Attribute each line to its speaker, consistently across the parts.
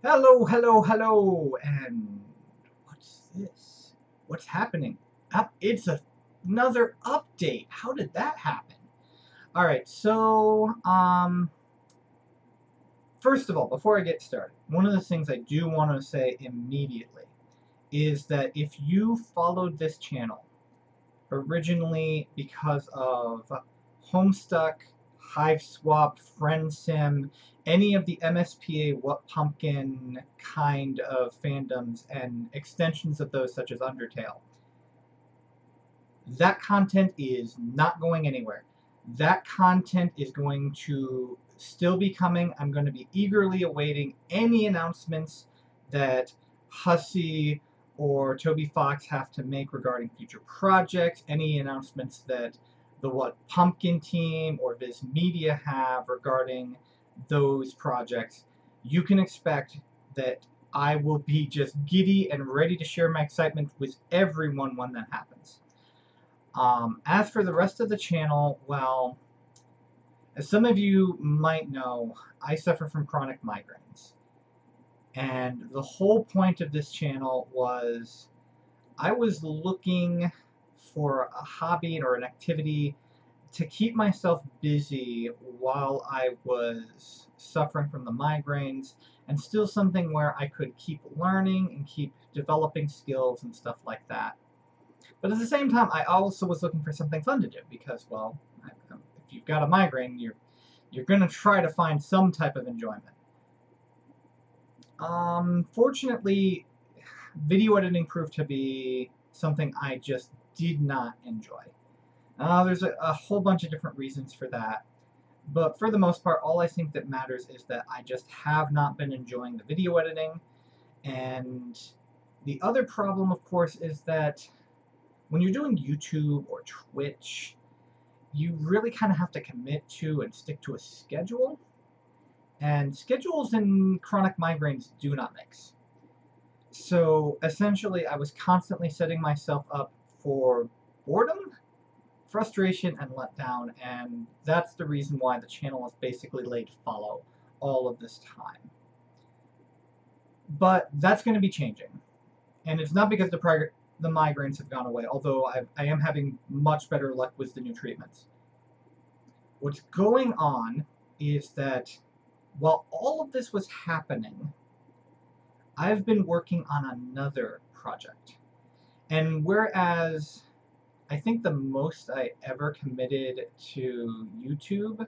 Speaker 1: Hello, hello, hello, and what's this? What's happening? It's another update. How did that happen? All right, so first of all, before I get started, one of the things I do want to say immediately is that if you followed this channel originally because of Homestuck, Hiveswap, Friendsim, any of the MSPA What Pumpkin kind of fandoms and extensions of those such as Undertale. That content is not going anywhere. That content is going to still be coming. I'm going to be eagerly awaiting any announcements that Hussey or Toby Fox have to make regarding future projects, any announcements that the What Pumpkin team or Viz Media have regarding those projects. You can expect that I will be just giddy and ready to share my excitement with everyone when that happens. As for the rest of the channel, well, as some of you might know, I suffer from chronic migraines. And the whole point of this channel was I was looking for a hobby or an activity to keep myself busy while I was suffering from the migraines, and still something where I could keep learning and keep developing skills and stuff like that. But at the same time, I also was looking for something fun to do because, well, if you've got a migraine, you're going to try to find some type of enjoyment. Fortunately, video editing proved to be something I just did not enjoy. There's a whole bunch of different reasons for that, but for the most part, all I think that matters is that I just have not been enjoying the video editing. And the other problem, of course, is that when you're doing YouTube or Twitch, you really kind of have to commit to and stick to a schedule. And schedules and chronic migraines do not mix. So essentially, I was constantly setting myself up for boredom, frustration, and letdown, and that's the reason why the channel is basically laid fallow all of this time. But that's going to be changing. And it's not because the migraines have gone away, although I am having much better luck with the new treatments. What's going on is that while all of this was happening, I've been working on another project. And whereas I think the most I ever committed to YouTube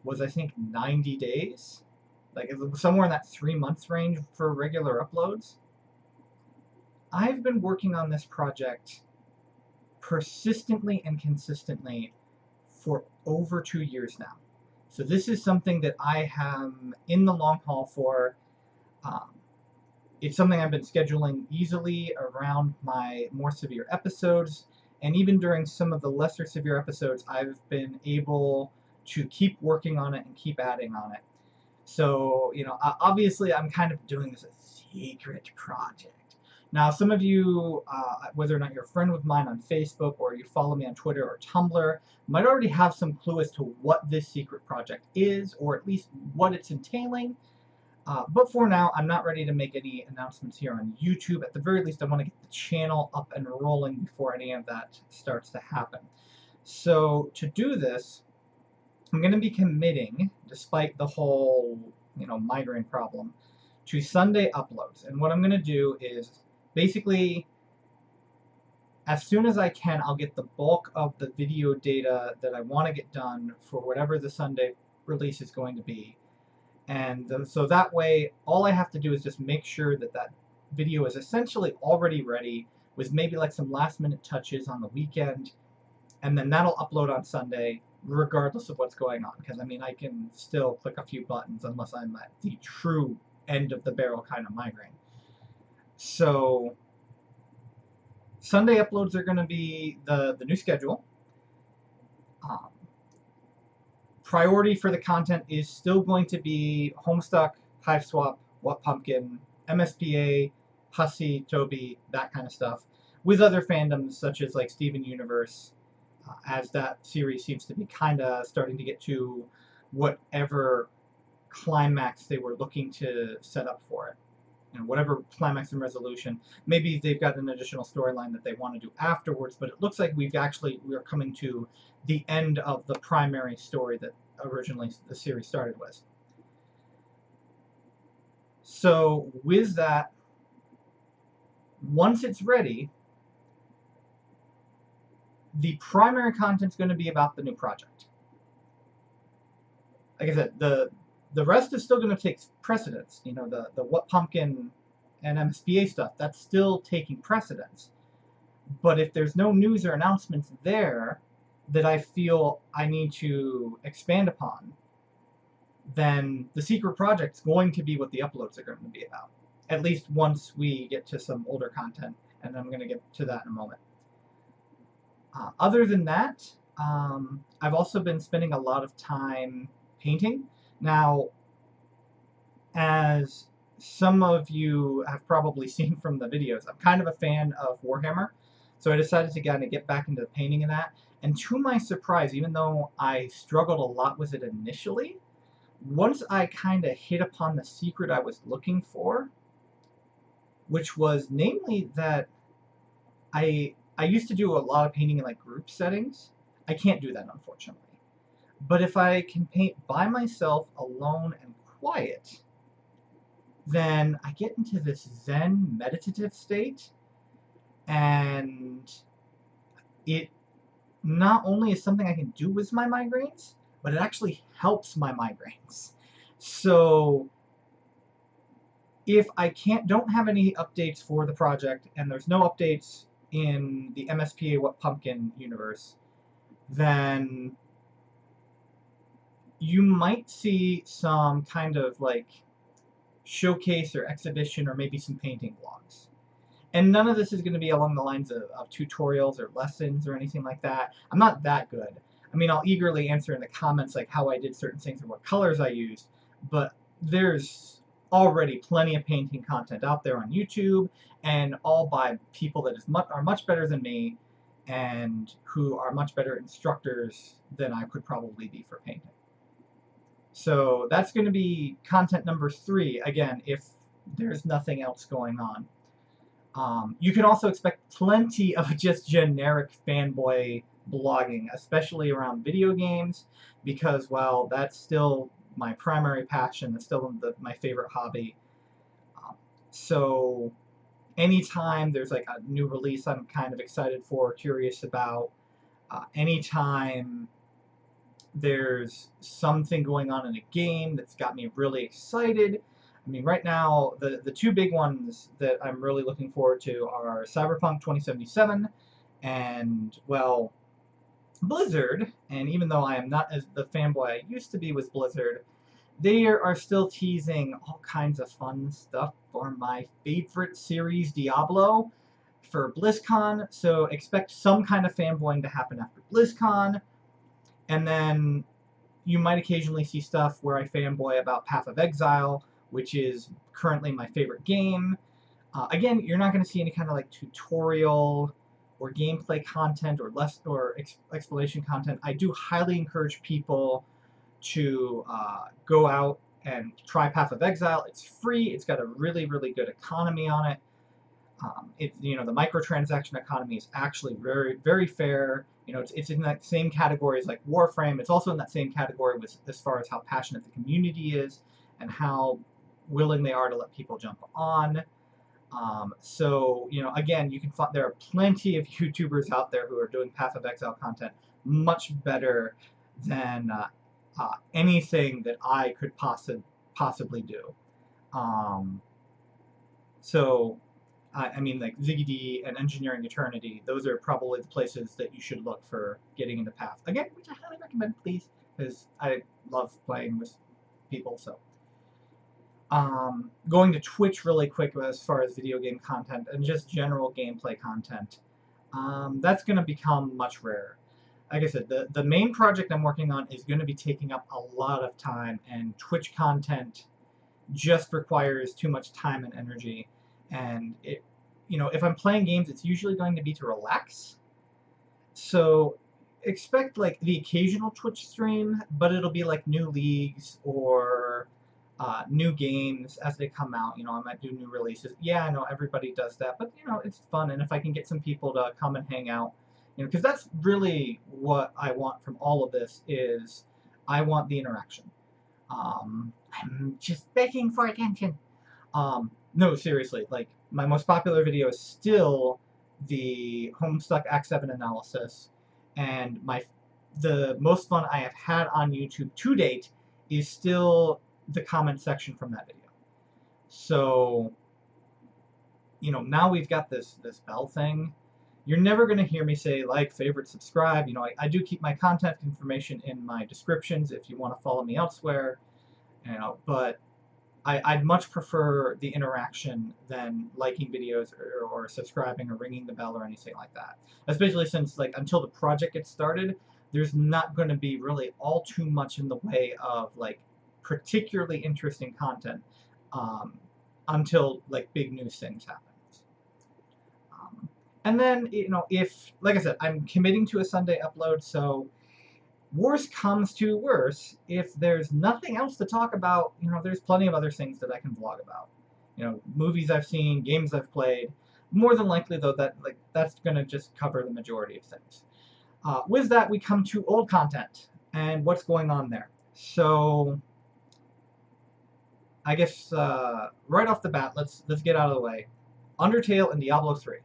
Speaker 1: was, I think, 90 days, like somewhere in that 3 months range for regular uploads, I've been working on this project persistently and consistently for over 2 years now. So this is something that I am in the long haul for. Um, it's something I've been scheduling easily around my more severe episodes, and even during some of the lesser severe episodes, I've been able to keep working on it and keep adding on it. So, obviously I'm kind of doing this a secret project. Now, some of you, whether or not you're a friend with mine on Facebook or you follow me on Twitter or Tumblr, might already have some clue as to what this secret project is, or at least what it's entailing. But for now, I'm not ready to make any announcements here on YouTube. At the very least, I want to get the channel up and rolling before any of that starts to happen. So to do this, I'm going to be committing, despite the whole, migraine problem, to Sunday uploads. And what I'm going to do is basically, as soon as I can, I'll get the bulk of the video data that I want to get done for whatever the Sunday release is going to be. And so that way, all I have to do is just make sure that that video is essentially already ready with maybe like some last minute touches on the weekend. And then that'll upload on Sunday, regardless of what's going on. Because, I mean, I can still click a few buttons unless I'm at the true end of the barrel kind of migraine. So Sunday uploads are going to be the new schedule. Um, Priority for the content is still going to be Homestuck, Hiveswap, What Pumpkin, MSPA, Hussey, Toby, that kind of stuff, with other fandoms such as like Steven Universe, as that series seems to be kind of starting to get to whatever climax they were looking to set up for it. whatever climax and resolution. Maybe they've got an additional storyline that they want to do afterwards, but it looks like we are coming to the end of the primary story that originally the series started with. So with that, once it's ready, the primary content's going to be about the new project. Like I said, the rest is still going to take precedence. The What Pumpkin and MSPA stuff, that's still taking precedence. But if there's no news or announcements there that I feel I need to expand upon, then the secret project's going to be what the uploads are going to be about. At least once we get to some older content, and I'm going to get to that in a moment. Other than that, I've also been spending a lot of time painting. Now, as some of you have probably seen from the videos, I'm kind of a fan of Warhammer, so I decided to kind of get back into the painting of that. And to my surprise, even though I struggled a lot with it initially, once I kind of hit upon the secret I was looking for, which was namely that I used to do a lot of painting in like group settings. I can't do that, unfortunately. But if I can paint by myself, alone, and quiet, then I get into this Zen meditative state, and it not only is something I can do with my migraines, but it actually helps my migraines. So if I don't have any updates for the project, and there's no updates in the MSPA What Pumpkin universe, then you might see some kind of like showcase or exhibition or maybe some painting vlogs. And none of this is going to be along the lines of tutorials or lessons or anything like that. I'm not that good. I mean, I'll eagerly answer in the comments like how I did certain things or what colors I used, but there's already plenty of painting content out there on YouTube, and all by people that are much better than me and who are much better instructors than I could probably be for painting. So that's going to be content number 3, again, if there's nothing else going on. You can also expect plenty of just generic fanboy blogging, especially around video games, because, well, that's still my primary passion. It's still my favorite hobby. So anytime there's like a new release I'm kind of excited for, curious about, anytime there's something going on in a game that's got me really excited. I mean, right now, the two big ones that I'm really looking forward to are Cyberpunk 2077 and, well, Blizzard. And even though I am not as the fanboy I used to be with Blizzard, they are still teasing all kinds of fun stuff for my favorite series, Diablo, for BlizzCon. So expect some kind of fanboying to happen after BlizzCon. And then you might occasionally see stuff where I fanboy about Path of Exile, which is currently my favorite game. Again, you're not going to see any kind of like tutorial or gameplay content or explanation content. I do highly encourage people to go out and try Path of Exile. It's free. It's got a really, really good economy on it. The microtransaction economy is actually very, very fair. It's in that same category as like Warframe. It's also in that same category as far as how passionate the community is and how willing they are to let people jump on. Again, you can find there are plenty of YouTubers out there who are doing Path of Exile content much better than anything that I could possibly do. I mean, like ZD and Engineering Eternity, those are probably the places that you should look for getting into Path. Again, which I highly recommend, please, because I love playing with people, so. Going to Twitch really quick as far as video game content and just general gameplay content. That's going to become much rarer. Like I said, the main project I'm working on is going to be taking up a lot of time, and Twitch content just requires too much time and energy. And if I'm playing games, it's usually going to be to relax. So expect like the occasional Twitch stream, but it'll be like new leagues or new games as they come out. You know, I might do new releases. Yeah, I know everybody does that, but you know, it's fun. And if I can get some people to come and hang out, you know, because that's really what I want from all of this is I want the interaction. I'm just begging for attention. No, seriously, like my most popular video is still the Homestuck Act 7 analysis, and the most fun I have had on YouTube to date is still the comment section from that video. So, you know, now we've got this bell thing. You're never going to hear me say like, favorite, subscribe. You know, I do keep my contact information in my descriptions if you want to follow me elsewhere. You know, but I'd much prefer the interaction than liking videos or subscribing or ringing the bell or anything like that. Especially since, like, until the project gets started, there's not going to be really all too much in the way of, like, particularly interesting content until, like, big news things happen. And then, you know, if, like I said, I'm committing to a Sunday upload, so worst comes to worse, if there's nothing else to talk about, you know, there's plenty of other things that I can vlog about. You know, movies I've seen, games I've played. More than likely, though, that's going to just cover the majority of things. With that, we come to old content and what's going on there. So, I guess right off the bat, let's get out of the way. Undertale and Diablo III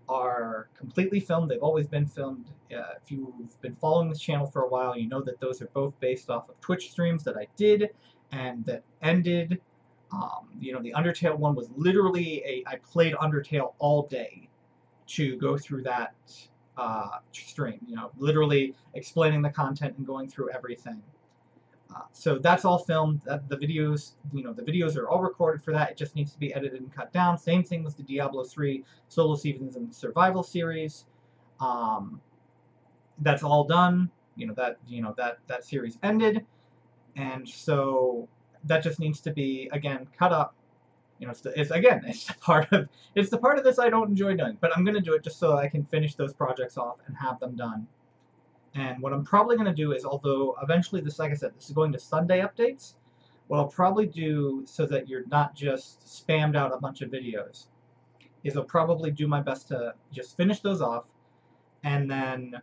Speaker 1: are completely filmed. They've always been filmed. If you've been following this channel for a while, you know that those are both based off of Twitch streams that I did and that ended. You know, the Undertale one was literally I played Undertale all day to go through that stream. You know, literally explaining the content and going through everything. So that's all filmed. The videos, you know, the videos are all recorded for that. It just needs to be edited and cut down. Same thing with the Diablo 3 Solo Seasons and Survival series. That's all done. That series ended, and so that just needs to be again cut up. You know, it's the part of this I don't enjoy doing, but I'm gonna do it just so I can finish those projects off and have them done. And what I'm probably going to do is, although eventually this, like I said, this is going to Sunday updates, what I'll probably do so that you're not just spammed out a bunch of videos, is I'll probably do my best to just finish those off, and then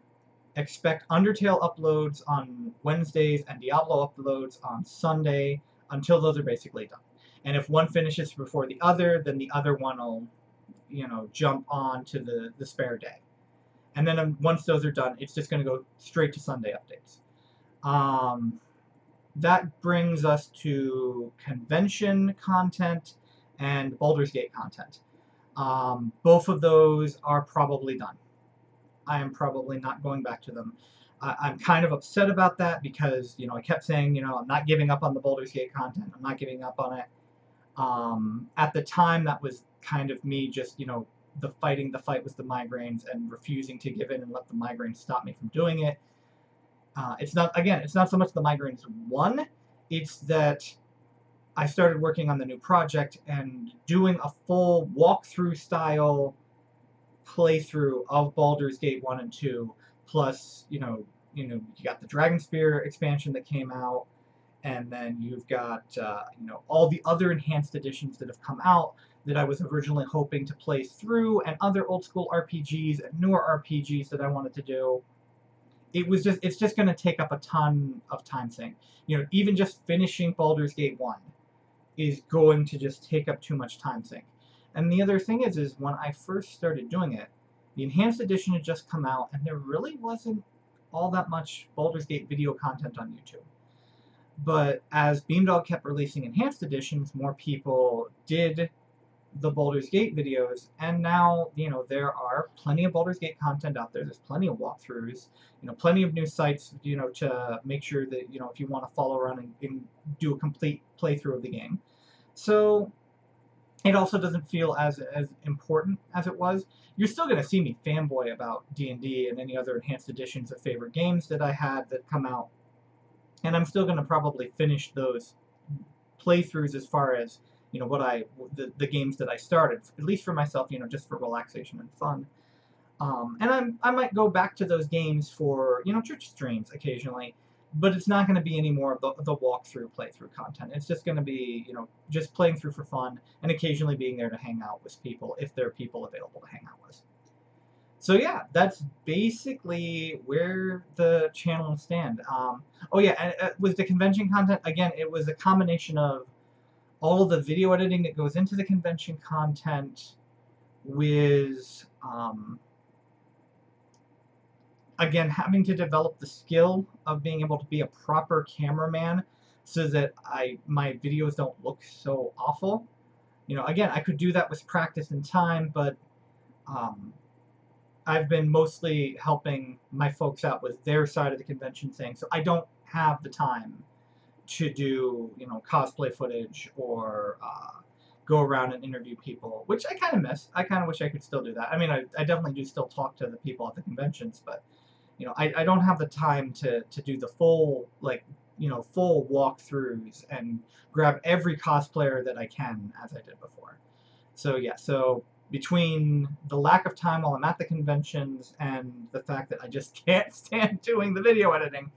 Speaker 1: expect Undertale uploads on Wednesdays and Diablo uploads on Sunday until those are basically done. And if one finishes before the other, then the other one will, you know, jump on to the spare day. And then once those are done, it's just going to go straight to Sunday updates. That brings us to convention content and Baldur's Gate content. Both of those are probably done. I am probably not going back to them. I'm kind of upset about that because, you know, I kept saying, you know, I'm not giving up on the Baldur's Gate content. I'm not giving up on it. At the time, that was kind of me just, you know, the fight with the migraines and refusing to give in and let the migraines stop me from doing it. It's not so much the migraines won, it's that I started working on the new project and doing a full walkthrough style playthrough of Baldur's Gate 1 and 2, plus, you got the Dragon Spear expansion that came out, and then you've got, all the other enhanced editions that have come out that I was originally hoping to play through, and other old school RPGs and newer RPGs that I wanted to do. It's just going to take up a ton of time thing. You know, even just finishing Baldur's Gate 1 is going to just take up too much time thing. And the other thing is when I first started doing it, the enhanced edition had just come out, and there really wasn't all that much Baldur's Gate video content on YouTube. But as Beamdog kept releasing enhanced editions, more people did the Baldur's Gate videos, and now, you know, there are plenty of Baldur's Gate content out there. There's plenty of walkthroughs, you know, plenty of new sites, you know, to make sure that, you know, if you want to follow around and do a complete playthrough of the game. So it also doesn't feel as important as it was. You're still going to see me fanboy about D&D and any other enhanced editions of favorite games that I had that come out. And I'm still going to probably finish those playthroughs as far as, you know, the games that I started, at least for myself, you know, just for relaxation and fun. And I might go back to those games for, you know, Twitch streams occasionally, but it's not going to be any more of the walkthrough playthrough content. It's just going to be, just playing through for fun and occasionally being there to hang out with people if there are people available to hang out with. So yeah, that's basically where the channel will stand. Oh yeah, and with the convention content, again, it was a combination of all of the video editing that goes into the convention content with, again, having to develop the skill of being able to be a proper cameraman so that my videos don't look so awful. Again, I could do that with practice and time, but I've been mostly helping my folks out with their side of the convention thing, so I don't have the time to do, cosplay footage or go around and interview people, which I kind of miss. I kind of wish I could still do that. I mean, I definitely do still talk to the people at the conventions, but I don't have the time to do the full, full walkthroughs and grab every cosplayer that I can as I did before. So yeah, so between the lack of time while I'm at the conventions and the fact that I just can't stand doing the video editing,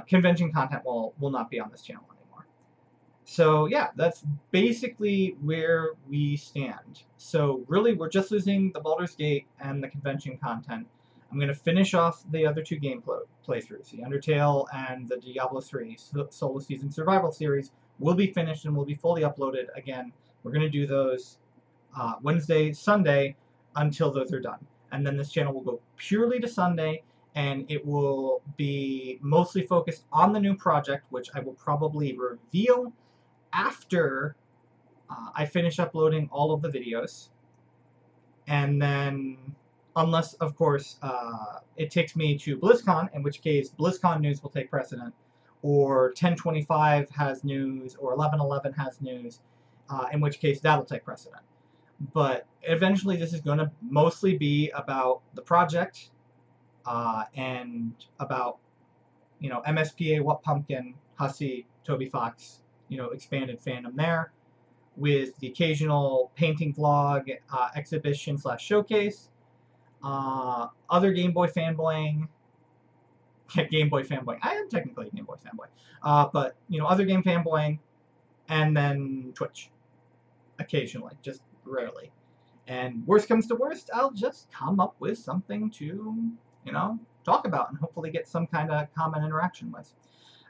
Speaker 1: convention content will not be on this channel anymore. So yeah, that's basically where we stand. So really, we're just losing the Baldur's Gate and the convention content. I'm going to finish off the other two game playthroughs. The Undertale and the Diablo III Solo Season Survival Series will be finished and will be fully uploaded. Again, we're going to do those Wednesday, Sunday, until those are done. And then this channel will go purely to Sunday, and it will be mostly focused on the new project, which I will probably reveal after I finish uploading all of the videos. And then, unless, of course, it takes me to BlizzCon, in which case BlizzCon news will take precedent, or 1025 has news, or 1111 has news, in which case that'll take precedent. But eventually this is going to mostly be about the project and about, MSPA, What Pumpkin, Hussey, Toby Fox, expanded fandom there, with the occasional painting vlog, exhibition / showcase, other Game Boy fanboying. Game Boy fanboying. I am technically a Game Boy fanboy. But, other game fanboying, and then Twitch. Occasionally, just rarely. And worst comes to worst, I'll just come up with something to, talk about and hopefully get some kind of common interaction with.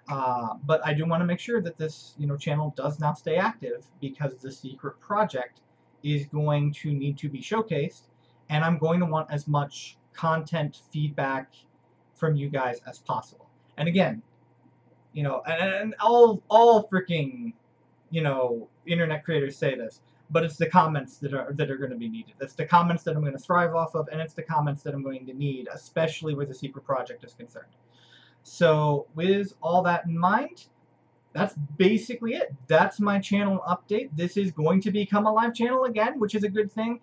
Speaker 1: But I do want to make sure that this, channel does not stay active, because the secret project is going to need to be showcased, and I'm going to want as much content feedback from you guys as possible. And again, and all freaking, internet creators say this, but it's the comments that are going to be needed. It's the comments that I'm going to thrive off of, and it's the comments that I'm going to need, especially where the secret project is concerned. So with all that in mind, that's basically it. That's my channel update. This is going to become a live channel again, which is a good thing.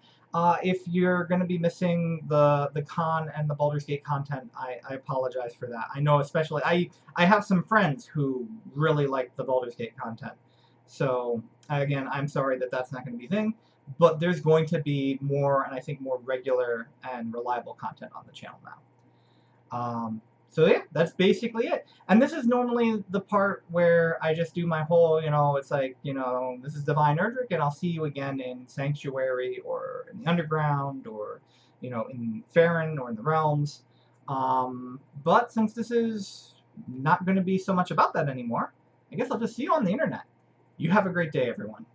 Speaker 1: If you're going to be missing the con and the Baldur's Gate content, I apologize for that. I know, especially, I have some friends who really like the Baldur's Gate content. So, again, I'm sorry that that's not going to be a thing, but there's going to be more, and I think more regular and reliable content on the channel now. So yeah, that's basically it. And this is normally the part where I just do my whole, it's like, this is Divine Erdrick, and I'll see you again in Sanctuary, or in the Underground, or, in Farron, or in the Realms. But since this is not going to be so much about that anymore, I guess I'll just see you on the internet. You have a great day, everyone.